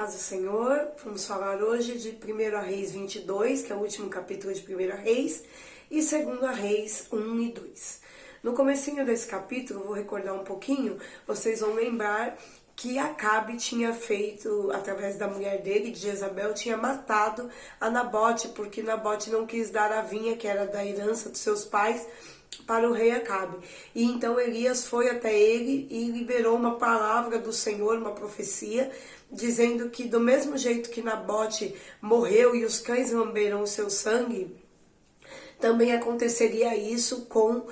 paz do Senhor. Vamos falar hoje de 1 Reis 22, que é o último capítulo de 1 Reis, e 2 Reis 1 e 2. No comecinho desse capítulo, vou recordar um pouquinho, vocês vão lembrar que Acabe tinha feito, através da mulher dele, de Jezabel, tinha matado a Nabote, porque Nabote não quis dar a vinha, que era da herança dos seus pais, para o rei Acabe. E então Elias foi até ele e liberou uma palavra do Senhor, uma profecia, dizendo que do mesmo jeito que Nabote morreu e os cães lamberam o seu sangue, também aconteceria isso com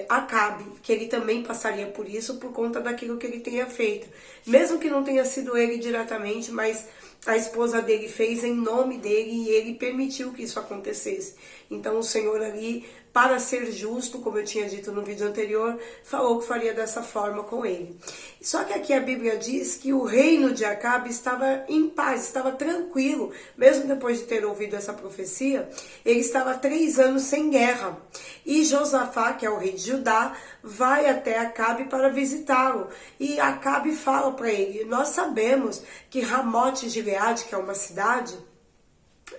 Acabe, que ele também passaria por isso por conta daquilo que ele tenha feito. Mesmo que não tenha sido ele diretamente, mas a esposa dele fez em nome dele e ele permitiu que isso acontecesse. Então o Senhor ali, para ser justo, como eu tinha dito no vídeo anterior, falou que faria dessa forma com ele. Só que aqui a Bíblia diz que o reino de Acabe estava em paz, estava tranquilo, mesmo depois de ter ouvido essa profecia, ele estava 3 anos sem guerra. E Josafá, que é o rei de Judá, vai até Acabe para visitá-lo. E Acabe fala para ele: nós sabemos que Ramote Gileade, que é uma cidade,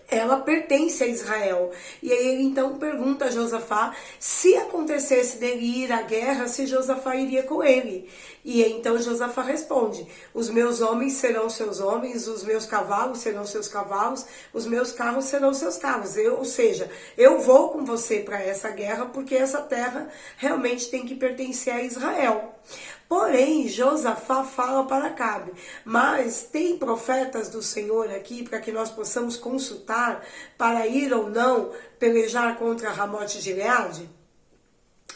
ela pertence a Israel. E aí ele então pergunta a Josafá se acontecesse dele ir à guerra, se Josafá iria com ele. E então Josafá responde: os meus homens serão seus homens, os meus cavalos serão seus cavalos, os meus carros serão seus carros. Ou seja, eu vou com você para essa guerra, porque essa terra realmente tem que pertencer a Israel. Porém, Josafá fala para Acabe: mas tem profetas do Senhor aqui para que nós possamos consultar para ir ou não pelejar contra Ramote Gileade?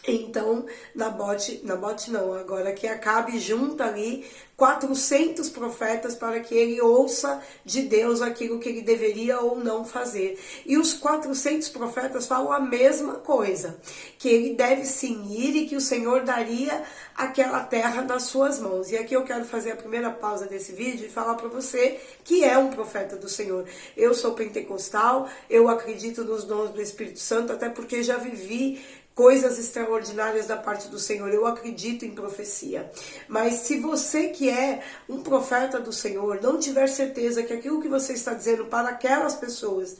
Então, Nabote não, agora que Acabe junta ali 400 profetas para que ele ouça de Deus aquilo que ele deveria ou não fazer. E os 400 profetas falam a mesma coisa, que ele deve sim ir e que o Senhor daria aquela terra nas suas mãos. E aqui eu quero fazer a primeira pausa desse vídeo e falar para você que é um profeta do Senhor. Eu sou pentecostal, eu acredito nos dons do Espírito Santo, até porque já vivi coisas extraordinárias da parte do Senhor, eu acredito em profecia. Mas se você que é um profeta do Senhor não tiver certeza que aquilo que você está dizendo para aquelas pessoas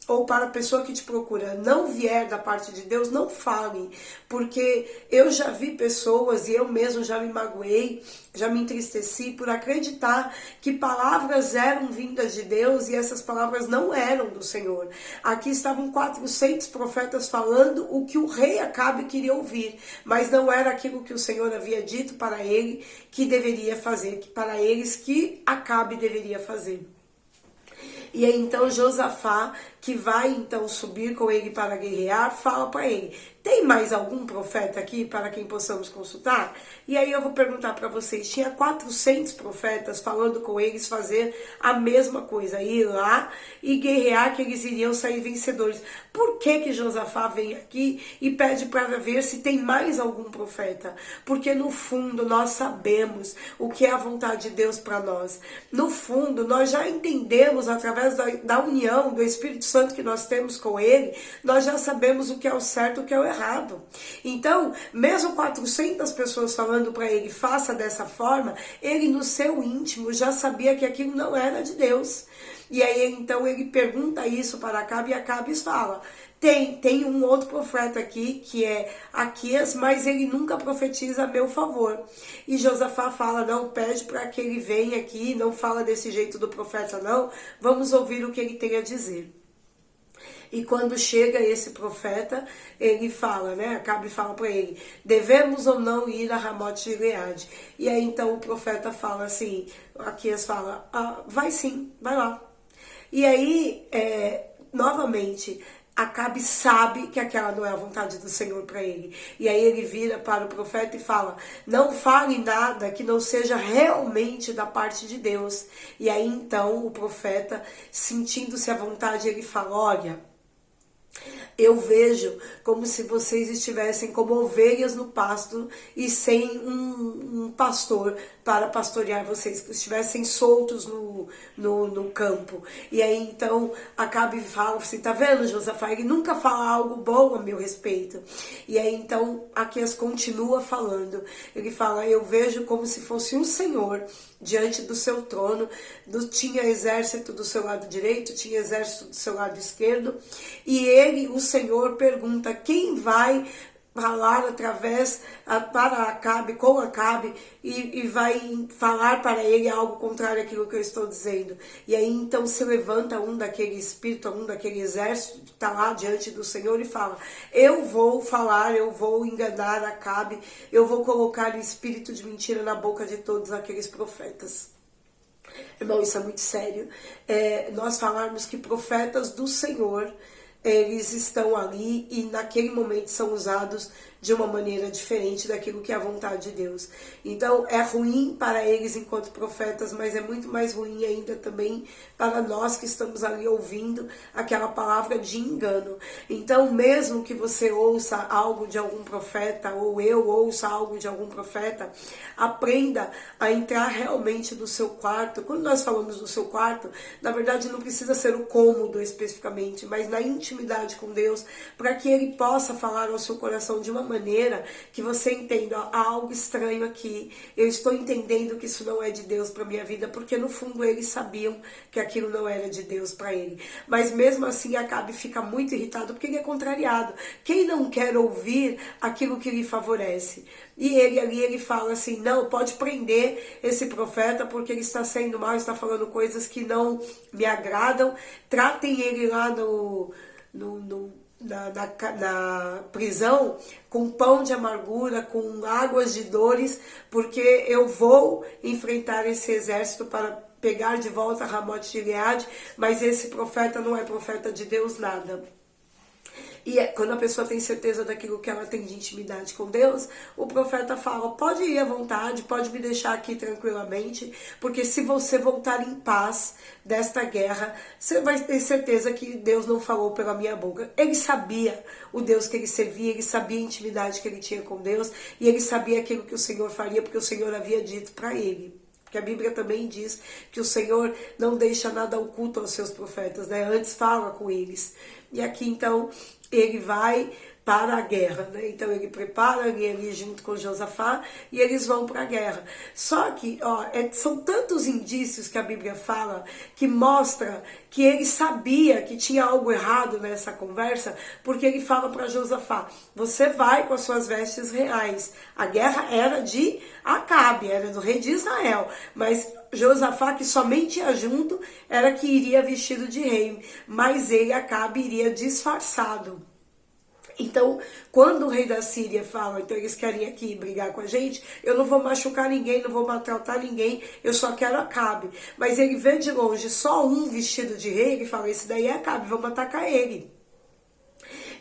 ou para a pessoa que te procura não vier da parte de Deus, não fale, porque eu já vi pessoas e eu mesmo já me magoei, já me entristeci por acreditar que palavras eram vindas de Deus e essas palavras não eram do Senhor. Aqui estavam 400 profetas falando o que o rei Acabe queria ouvir, mas não era aquilo que o Senhor havia dito para ele que deveria fazer, para eles que Acabe deveria fazer. E aí então Josafá, que vai então subir com ele para guerrear, fala para ele: tem mais algum profeta aqui para quem possamos consultar? E aí eu vou perguntar para vocês: tinha 400 profetas falando com eles fazer a mesma coisa, ir lá e guerrear, que eles iriam sair vencedores. Por que Josafá vem aqui e pede para ver se tem mais algum profeta? Porque no fundo nós sabemos o que é a vontade de Deus para nós. No fundo nós já entendemos, através da união do Espírito Santo que nós temos com ele, nós já sabemos o que é o certo e o que é o errado. Então, mesmo 400 pessoas falando para ele: faça dessa forma, ele no seu íntimo já sabia que aquilo não era de Deus. E aí então ele pergunta isso para Acabe e Acabe fala: tem um outro profeta aqui, que é Aquias, mas ele nunca profetiza a meu favor. E Josafá fala: não, pede para que ele venha aqui, não fala desse jeito do profeta não, vamos ouvir o que ele tem a dizer. E quando chega esse profeta, ele fala, Acabe fala para ele: devemos ou não ir a Ramote Gileade? E aí então o profeta fala assim, Aquias fala: vai sim, vai lá. E aí, novamente, Acabe sabe que aquela não é a vontade do Senhor para ele. E aí ele vira para o profeta e fala: não fale nada que não seja realmente da parte de Deus. E aí então o profeta, sentindo-se à vontade, ele fala: olha, eu vejo como se vocês estivessem como ovelhas no pasto e sem um pastor para pastorear vocês, que estivessem soltos no campo. E aí então Acabe fala assim, tá vendo, Josafá? Ele nunca fala algo bom a meu respeito. E aí então Aquias continua falando. Ele fala, eu vejo como se fosse um senhor diante do seu trono, tinha exército do seu lado direito, tinha exército do seu lado esquerdo, e ele, o Senhor, pergunta, quem vai falar através para Acabe, com Acabe, e vai falar para ele algo contrário àquilo que eu estou dizendo. E aí então se levanta um daquele espírito, um daquele exército que está lá diante do Senhor e fala, eu vou falar, eu vou enganar Acabe, eu vou colocar o espírito de mentira na boca de todos aqueles profetas. Irmão, isso é muito sério. Nós falarmos que profetas do Senhor, eles estão ali e naquele momento são usados de uma maneira diferente daquilo que é a vontade de Deus. Então é ruim para eles enquanto profetas, mas é muito mais ruim ainda também para nós que estamos ali ouvindo aquela palavra de engano. Então mesmo que você ouça algo de algum profeta, ou eu ouça algo de algum profeta, aprenda a entrar realmente no seu quarto. Quando nós falamos do seu quarto, na verdade não precisa ser o cômodo especificamente, mas na intimidade com Deus, para que Ele possa falar ao seu coração de uma maneira que você entenda, ó, há algo estranho aqui, eu estou entendendo que isso não é de Deus para minha vida, porque no fundo eles sabiam que aquilo não era de Deus para ele. Mas mesmo assim Acabe fica muito irritado porque ele é contrariado. Quem não quer ouvir aquilo que lhe favorece? E ele ali, ele fala assim, não, pode prender esse profeta porque ele está sendo mal, está falando coisas que não me agradam, tratem ele lá na prisão com pão de amargura, com águas de dores, porque eu vou enfrentar esse exército para pegar de volta Ramote de Gileade, mas esse profeta não é profeta de Deus nada. E quando a pessoa tem certeza daquilo que ela tem de intimidade com Deus, o profeta fala, pode ir à vontade, pode me deixar aqui tranquilamente, porque se você voltar em paz desta guerra, você vai ter certeza que Deus não falou pela minha boca. Ele sabia o Deus que ele servia, ele sabia a intimidade que ele tinha com Deus, e ele sabia aquilo que o Senhor faria, porque o Senhor havia dito para ele. Porque a Bíblia também diz que o Senhor não deixa nada oculto aos seus profetas, né? Antes fala com eles. E aqui então ele vai para a guerra, né? Então ele prepara ele junto com Josafá e eles vão para a guerra. Só que, ó, são tantos indícios que a Bíblia fala que mostra que ele sabia que tinha algo errado nessa conversa, porque ele fala para Josafá, você vai com as suas vestes reais. A guerra era de Acabe, era do rei de Israel, mas Josafá, que somente ia junto, era que iria vestido de rei, mas ele, Acabe, iria disfarçado. Então, quando o rei da Síria fala, então eles querem aqui brigar com a gente, eu não vou machucar ninguém, não vou maltratar ninguém, eu só quero Acabe. Mas ele vê de longe só um vestido de rei, ele fala, esse daí é Acabe, vamos atacar ele.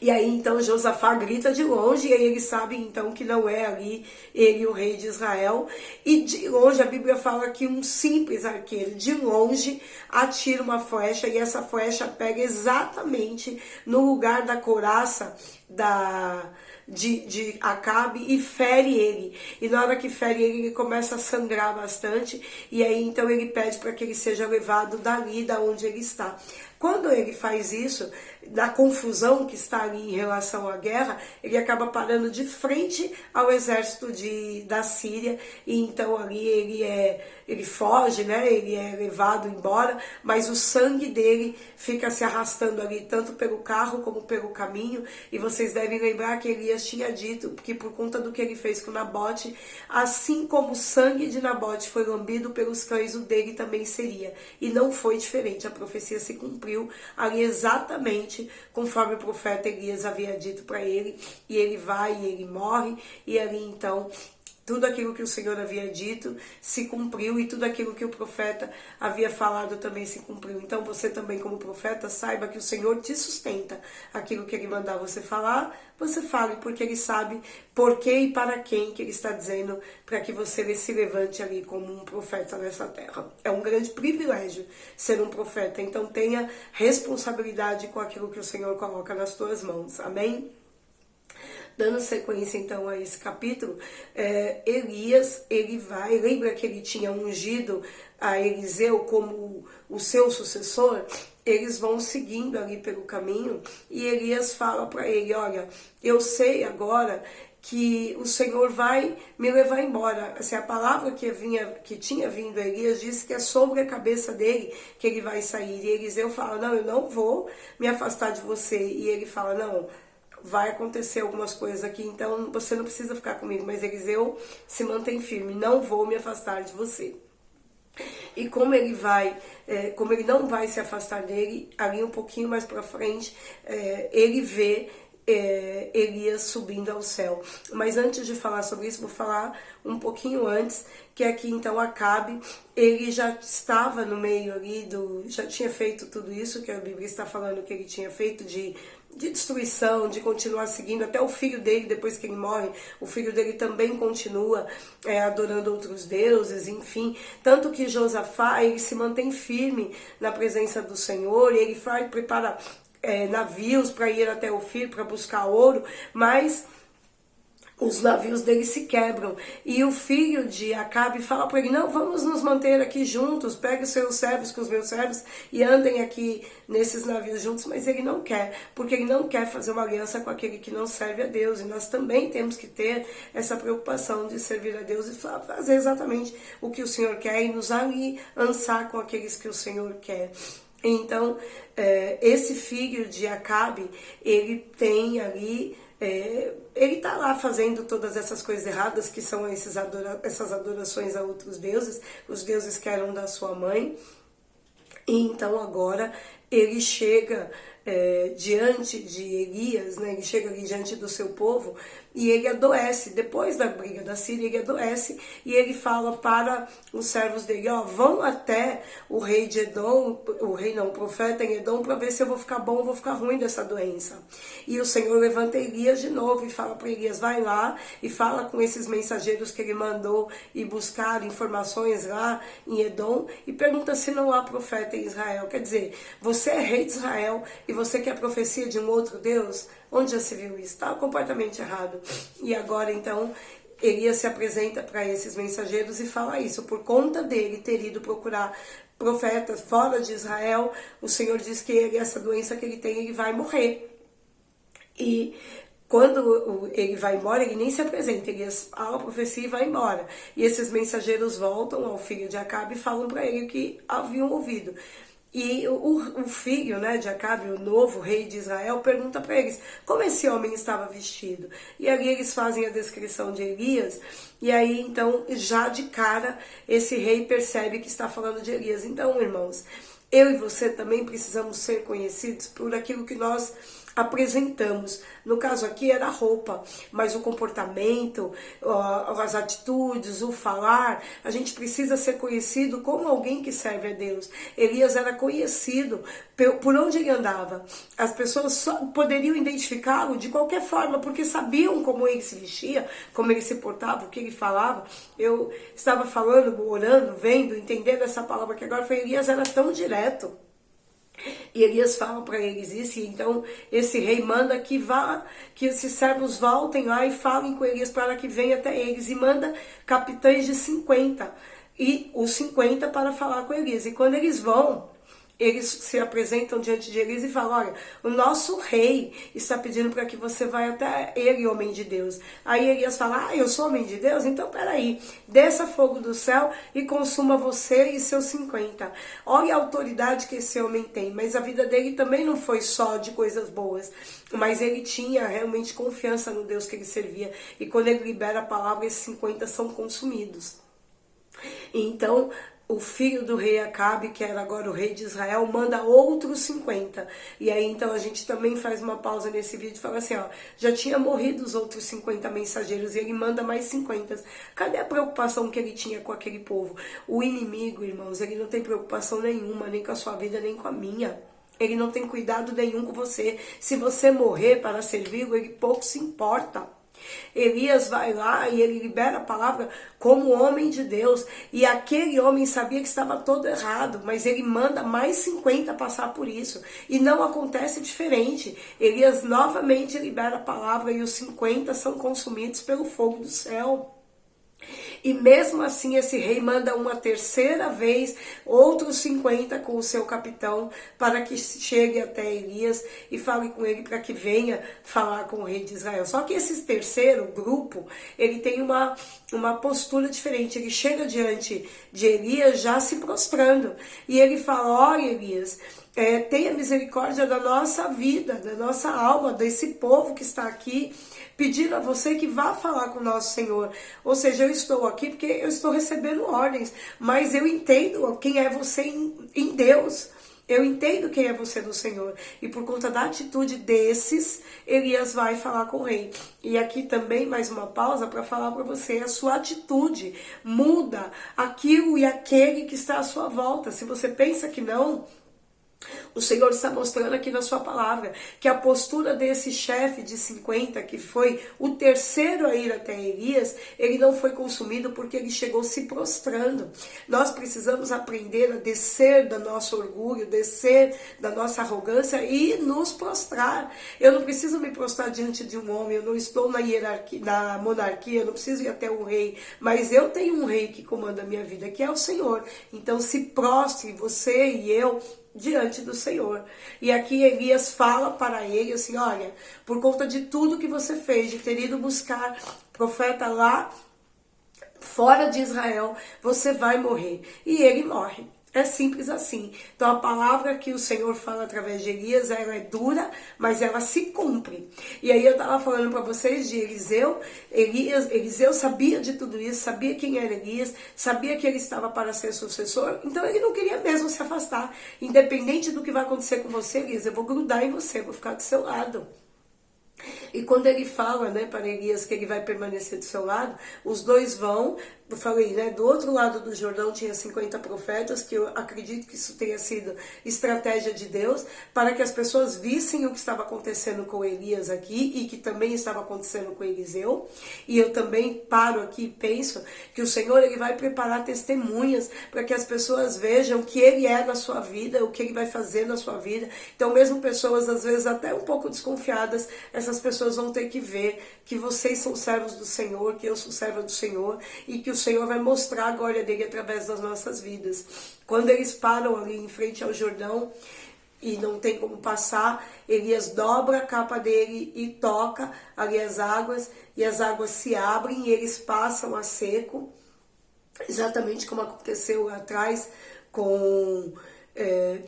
E aí então Josafá grita de longe, e aí eles sabem então que não é ali ele o rei de Israel. E de longe a Bíblia fala que um simples arqueiro de longe atira uma flecha, e essa flecha pega exatamente no lugar da couraça de Acabe e fere ele. E na hora que fere ele, ele começa a sangrar bastante, e aí então ele pede para que ele seja levado dali, da onde ele está. Quando ele faz isso, na confusão que está ali em relação à guerra, ele acaba parando de frente ao exército da Síria, e então ali ele foge, né? Ele é levado embora, mas o sangue dele fica se arrastando ali, tanto pelo carro como pelo caminho, e vocês devem lembrar que Elias tinha dito que por conta do que ele fez com Nabote, assim como o sangue de Nabote foi lambido pelos cães, o dele também seria, e não foi diferente, a profecia se cumpriu ali exatamente conforme o profeta Elias havia dito para ele, e ele vai e ele morre, e ali então tudo aquilo que o Senhor havia dito se cumpriu, e tudo aquilo que o profeta havia falado também se cumpriu. Então você também, como profeta, saiba que o Senhor te sustenta. Aquilo que Ele mandar você falar, você fale, porque Ele sabe por que e para quem que Ele está dizendo, para que você se levante ali como um profeta nessa terra. É um grande privilégio ser um profeta, então tenha responsabilidade com aquilo que o Senhor coloca nas tuas mãos. Amém? Dando sequência então a esse capítulo, Elias, ele vai, lembra que ele tinha ungido a Eliseu como o seu sucessor? Eles vão seguindo ali pelo caminho e Elias fala para ele, olha, eu sei agora que o Senhor vai me levar embora. Assim, a palavra que tinha vindo a Elias disse que é sobre a cabeça dele que ele vai sair. E Eliseu fala, não, eu não vou me afastar de você. E ele fala, não, vai acontecer algumas coisas aqui, então você não precisa ficar comigo. Mas Eliseu se mantém firme, não vou me afastar de você. E como ele não vai se afastar dele, ali um pouquinho mais para frente, ele vê Elias subindo ao céu. Mas antes de falar sobre isso, vou falar um pouquinho antes, que aqui então Acabe, ele já estava no meio ali já tinha feito tudo isso que a Bíblia está falando que ele tinha feito de destruição, de continuar seguindo, até o filho dele, depois que ele morre, o filho dele também continua adorando outros deuses, enfim, tanto que Josafá, ele se mantém firme na presença do Senhor, e ele prepara navios para ir até o filho, para buscar ouro, mas os navios dele se quebram. E o filho de Acabe fala para ele, não, vamos nos manter aqui juntos, pegue os seus servos com os meus servos e andem aqui nesses navios juntos, mas ele não quer, porque ele não quer fazer uma aliança com aquele que não serve a Deus. E nós também temos que ter essa preocupação de servir a Deus e fazer exatamente o que o Senhor quer e nos aliançar com aqueles que o Senhor quer. Então, esse filho de Acabe, ele tem ali, ele tá lá fazendo todas essas coisas erradas, que são essas adorações a outros deuses, os deuses que eram da sua mãe. E então agora ele chega diante de Elias, né? Ele chega ali diante do seu povo e ele adoece. Depois da briga da Síria, ele adoece e ele fala para os servos dele, ó, vão até o rei de Edom, o profeta em Edom, para ver se eu vou ficar bom ou vou ficar ruim dessa doença. E o Senhor levanta Elias de novo e fala para Elias, vai lá e fala com esses mensageiros que ele mandou e buscar informações lá em Edom e pergunta se não há profeta em Israel. Quer dizer, você é rei de Israel e você quer profecia de um outro Deus? Onde já se viu isso? Está completamente errado. E agora, então, Elias se apresenta para esses mensageiros e fala isso. Por conta dele ter ido procurar profetas fora de Israel, o Senhor diz que essa doença que ele tem, ele vai morrer. E quando ele vai embora, ele nem se apresenta, ele fala a profecia e vai embora. E esses mensageiros voltam ao filho de Acabe e falam para ele o que haviam ouvido. E o filho, né, de Acabe, o novo rei de Israel, pergunta para eles como esse homem estava vestido. E ali eles fazem a descrição de Elias, e aí então já de cara esse rei percebe que está falando de Elias. Então, irmãos, eu e você também precisamos ser conhecidos por aquilo que nós apresentamos. No caso aqui era a roupa, mas o comportamento, as atitudes, o falar, a gente precisa ser conhecido como alguém que serve a Deus. Elias era conhecido por onde ele andava. As pessoas só poderiam identificá-lo de qualquer forma, porque sabiam como ele se vestia, como ele se portava, o que ele falava. Eu estava falando, orando, vendo, entendendo essa palavra que agora foi, Elias era tão direto. E Elias fala para eles isso, e então esse rei manda que esses servos voltem lá e falem com Elias para que venha até eles, e manda capitães de 50, e os 50 para falar com Elias. E quando eles vão, eles se apresentam diante de Elias e falam, olha, o nosso rei está pedindo para que você vá até ele, homem de Deus. Aí Elias fala, eu sou homem de Deus? Então peraí, desça fogo do céu e consuma você e seus 50. Olha a autoridade que esse homem tem, mas a vida dele também não foi só de coisas boas, mas ele tinha realmente confiança no Deus que ele servia, e quando ele libera a palavra, esses 50 são consumidos. Então, o filho do rei Acabe, que era agora o rei de Israel, manda outros 50. E aí então a gente também faz uma pausa nesse vídeo e fala assim, ó, já tinha morrido os outros 50 mensageiros e ele manda mais 50. Cadê a preocupação que ele tinha com aquele povo? O inimigo, irmãos, ele não tem preocupação nenhuma, nem com a sua vida, nem com a minha. Ele não tem cuidado nenhum com você. Se você morrer para servi-lo, ele pouco se importa. Elias vai lá e ele libera a palavra como homem de Deus. E aquele homem sabia que estava todo errado, mas ele manda mais 50 passar por isso. E não acontece diferente. Elias novamente libera a palavra e os 50 são consumidos pelo fogo do céu. E mesmo assim esse rei manda uma terceira vez outros 50 com o seu capitão para que chegue até Elias e fale com ele para que venha falar com o rei de Israel. Só que esse terceiro grupo, ele tem uma postura diferente. Ele chega diante de Elias já se prostrando. E ele fala, olha Elias, tenha misericórdia da nossa vida, da nossa alma, desse povo que está aqui, pedindo a você que vá falar com o nosso Senhor. Ou seja, eu estou aqui porque eu estou recebendo ordens, mas eu entendo quem é você em Deus. Eu entendo quem é você no Senhor. E por conta da atitude desses, Elias vai falar com o rei. E aqui também mais uma pausa para falar para você, a sua atitude muda aquilo e aquele que está à sua volta. Se você pensa que não, o Senhor está mostrando aqui na sua palavra que a postura desse chefe de 50, que foi o terceiro a ir até Elias, ele não foi consumido porque ele chegou se prostrando. Nós precisamos aprender a descer do nosso orgulho, descer da nossa arrogância e nos prostrar. Eu não preciso me prostrar diante de um homem, eu não estou na hierarquia, na monarquia, eu não preciso ir até um rei, mas eu tenho um rei que comanda a minha vida, que é o Senhor. Então se prostre, você e eu, diante do Senhor. E aqui Elias fala para ele assim, olha, por conta de tudo que você fez, de ter ido buscar profeta lá fora de Israel, você vai morrer. E ele morre. É simples assim. Então a palavra que o Senhor fala através de Elias, ela é dura, mas ela se cumpre. E aí eu estava falando para vocês de Eliseu. Eliseu sabia de tudo isso, sabia quem era Elias, sabia que ele estava para ser sucessor, então ele não queria mesmo se afastar. Independente do que vai acontecer com você, Elias, eu vou grudar em você, vou ficar do seu lado. E quando ele fala, né, para Elias que ele vai permanecer do seu lado, os dois vão, eu falei, né, do outro lado do Jordão tinha 50 profetas, que eu acredito que isso tenha sido estratégia de Deus, para que as pessoas vissem o que estava acontecendo com Elias aqui, e que também estava acontecendo com Eliseu. E eu também paro aqui e penso que o Senhor, ele vai preparar testemunhas, para que as pessoas vejam o que ele é na sua vida, o que ele vai fazer na sua vida. Então mesmo pessoas, às vezes até um pouco desconfiadas, essas pessoas vão ter que ver que vocês são servos do Senhor, que eu sou serva do Senhor, e que o Senhor vai mostrar a glória dele através das nossas vidas. Quando eles param ali em frente ao Jordão e não tem como passar, Elias dobra a capa dele e toca ali as águas, e as águas se abrem e eles passam a seco, exatamente como aconteceu lá atrás com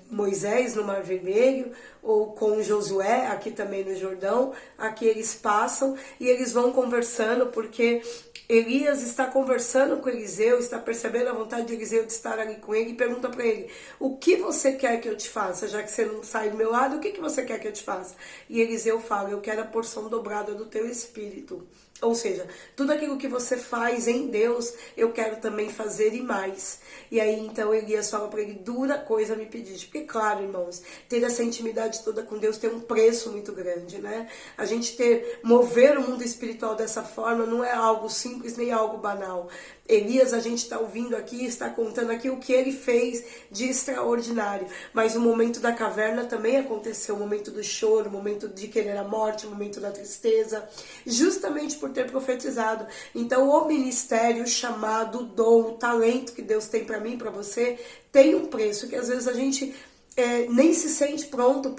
Moisés no Mar Vermelho, ou com Josué aqui também no Jordão. Aqui eles passam e eles vão conversando, porque Elias está conversando com Eliseu, está percebendo a vontade de Eliseu de estar ali com ele, e pergunta para ele, o que você quer que eu te faça? Já que você não sai do meu lado, o que você quer que eu te faça? E Eliseu fala, eu quero a porção dobrada do teu espírito. Ou seja, tudo aquilo que você faz em Deus, eu quero também fazer e mais. E aí então Elias fala para ele, dura coisa me pedir. Porque claro, irmãos, ter essa intimidade toda com Deus tem um preço muito grande, né? A gente mover o mundo espiritual dessa forma não é algo simples nem algo banal. Elias, a gente está ouvindo aqui, está contando aqui o que ele fez de extraordinário. Mas o momento da caverna também aconteceu, o momento do choro, o momento de querer a morte, o momento da tristeza, justamente por ter profetizado. Então o ministério, o chamado, o dom, o talento que Deus tem para mim e para você, tem um preço que às vezes a gente nem se sente pronto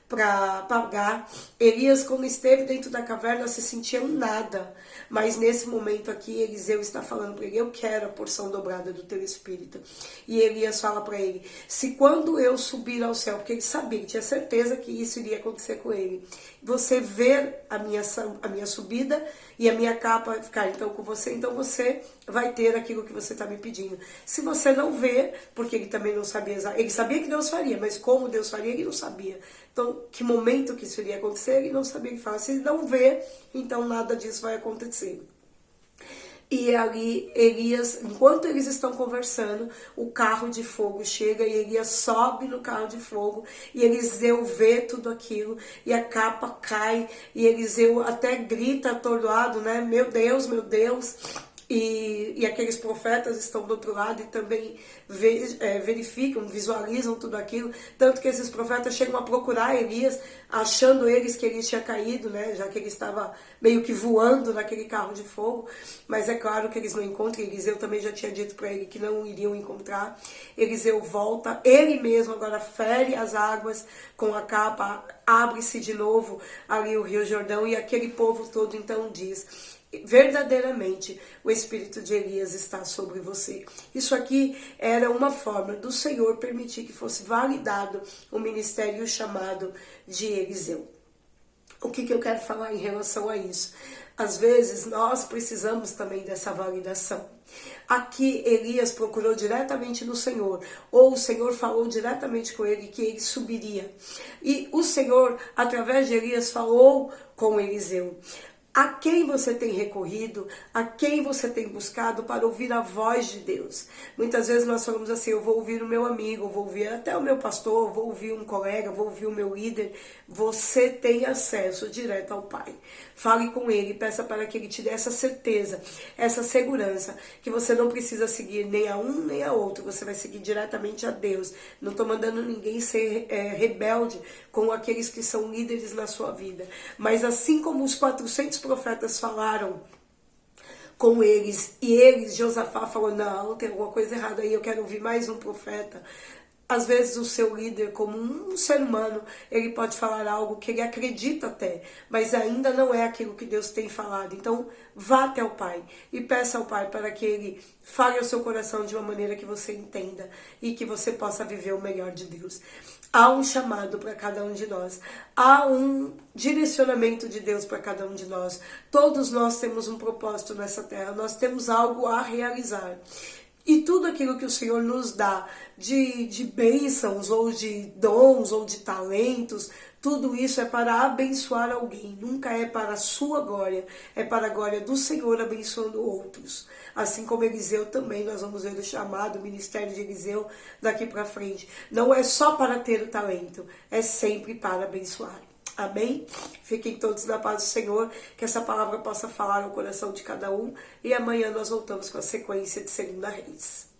para pagar. Elias, quando esteve dentro da caverna, se sentia um nada. Mas nesse momento aqui, Eliseu está falando para ele, eu quero a porção dobrada do teu espírito. E Elias fala para ele, se quando eu subir ao céu, porque ele sabia, tinha certeza que isso iria acontecer com ele, você ver a minha subida e a minha capa ficar então com você, então você vai ter aquilo que você está me pedindo. Se você não vê, porque ele também não sabia, ele sabia que Deus faria, mas como Deus faria, ele não sabia. Então, que momento que isso iria acontecer, ele não sabia o que falar. Se ele não vê, então nada disso vai acontecer. E ali Elias, enquanto eles estão conversando, o carro de fogo chega e Elias sobe no carro de fogo e Eliseu vê tudo aquilo e a capa cai e Eliseu até grita atordoado, né? Meu Deus, meu Deus. E aqueles profetas estão do outro lado e também verificam, visualizam tudo aquilo. Tanto que esses profetas chegam a procurar Elias, achando eles que ele tinha caído, né? Já que ele estava meio que voando naquele carro de fogo. Mas é claro que eles não encontram. Eliseu também já tinha dito para ele que não iriam encontrar. Eliseu volta, ele mesmo agora fere as águas com a capa, abre-se de novo ali o Rio Jordão e aquele povo todo então diz: verdadeiramente o espírito de Elias está sobre você. Isso aqui era uma forma do Senhor permitir que fosse validado o ministério e o chamado de Eliseu. O que eu quero falar em relação a isso? Às vezes nós precisamos também dessa validação. Aqui Elias procurou diretamente no Senhor, ou o Senhor falou diretamente com ele que ele subiria. E o Senhor, através de Elias, falou com Eliseu. A quem você tem recorrido, a quem você tem buscado para ouvir a voz de Deus? Muitas vezes nós falamos assim: eu vou ouvir o meu amigo, vou ouvir até o meu pastor, vou ouvir um colega, vou ouvir o meu líder. Você tem acesso direto ao Pai. Fale com Ele, peça para que Ele te dê essa certeza, essa segurança, que você não precisa seguir nem a um nem a outro, você vai seguir diretamente a Deus. Não estou mandando ninguém ser rebelde com aqueles que são líderes na sua vida. Mas assim como os 400 profetas falaram com eles, e Josafá falou: não, tem alguma coisa errada aí, eu quero ouvir mais um profeta. Às vezes o seu líder, como um ser humano, ele pode falar algo que ele acredita até, mas ainda não é aquilo que Deus tem falado. Então vá até o Pai e peça ao Pai para que Ele fale ao seu coração de uma maneira que você entenda e que você possa viver o melhor de Deus. Há um chamado para cada um de nós, há um direcionamento de Deus para cada um de nós. Todos nós temos um propósito nessa terra, nós temos algo a realizar. E tudo aquilo que o Senhor nos dá de bênçãos, ou de dons, ou de talentos, tudo isso é para abençoar alguém, nunca é para a sua glória, é para a glória do Senhor abençoando outros. Assim como Eliseu também, nós vamos ver o chamado, o ministério de Eliseu daqui para frente. Não é só para ter o talento, é sempre para abençoar. Amém? Fiquem todos na paz do Senhor, que essa palavra possa falar no coração de cada um. E amanhã nós voltamos com a sequência de 2 Reis.